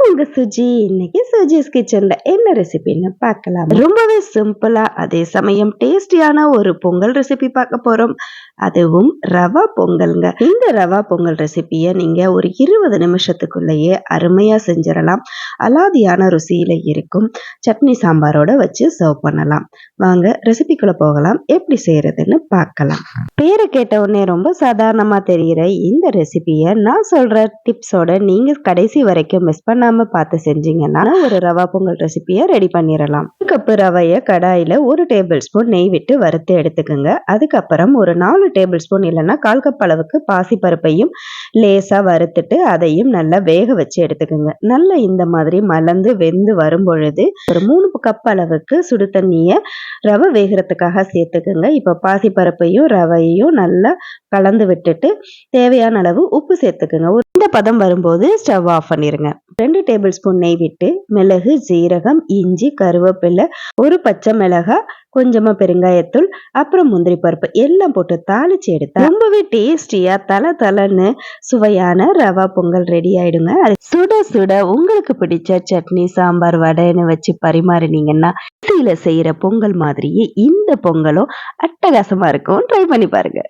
உங்க சுஜி. இன்னைக்கு சுஜிஸ் கிச்சன்ல என்ன ரெசிபின்னு பார்க்கலாம். ரொம்பவே சிம்பிளா அதே சமயம் டேஸ்டியான ஒரு பொங்கல் ரெசிபி பார்க்க போறோம். அதுவும் ரவா பொங்கல்ங்க. இந்த ரவா பொங்கல் ரெசிபியை நீங்க ஒரு 20 நிமிஷத்துக்குள்ளேயே அருமையா செஞ்சிடலாம். அலாதியான ருசியில இருக்கும். சட்னி சாம்பாரோட வச்சு சர்வ் பண்ணலாம். வாங்க ரெசிபிக்குள்ள போகலாம். எப்படி செய்யறதுன்னு பார்க்கலாம். பேரை கேட்ட உடனே ரொம்ப சாதாரணமா தெரிகிற இந்த ரெசிபியை நான் சொல்ற டிப்ஸோட நீங்க கடைசி வரைக்கும் மிஸ் பண்ணாம பார்த்து செஞ்சீங்கன்னா ஒரு ரவா பொங்கல் ரெசிபியை ரெடி பண்ணிடலாம். ஒரு கப்பு ரவையை கடாயில 1 டேபிள் ஸ்பூன் நெய் விட்டு வறுத்து எடுத்துக்கோங்க. அதுக்கப்புறம் ஒரு 4 டேபிள் ஸ்பூன் இல்லைன்னா 1/4 கப் அளவுக்கு பாசிப்பருப்பையும் லேசா வறுத்துட்டு அதையும் நல்லா வேக வச்சு எடுத்துக்கோங்க. நல்லா இந்த மாதிரி மலர்ந்து வெந்து வரும் பொழுது ஒரு 3 கப் அளவுக்கு சுடு தண்ணியை ரவை வேகிறதுக்காக சேர்த்துக்குங்க. இப்போ பாசிப்பருப்பையும் ரவையும் நல்லா கலந்து விட்டுட்டு தேவையான அளவு உப்பு சேர்த்துக்குங்க. இந்த பதம் வரும்போது ஸ்டவ் ஆஃப் பண்ணிருங்க. 2 டேபிள் ஸ்பூன் நெய் விட்டு மிளகு, ஜீரகம், இஞ்சி, கருவேப்பிலை, ஒரு பச்சை மிளகாய், கொஞ்சமா பெருங்காயத்தூள், அப்புறம் முந்திரி பருப்பு எல்லாம் போட்டு தாளிச்சு எடுத்தா ரொம்பவே டேஸ்டியா தலன்னு சுவையான ரவா பொங்கல் ரெடி ஆயிடுங்க. அது சுட சுட உங்களுக்கு பிடிச்ச சட்னி, சாம்பார், வடைன்னு வச்சு பரிமாறினீங்கன்னா செய்யற பொங்கல் மாதிரியே இந்த பொங்கலும் அட்டகாசமா இருக்கும். ட்ரை பண்ணி பாருங்க.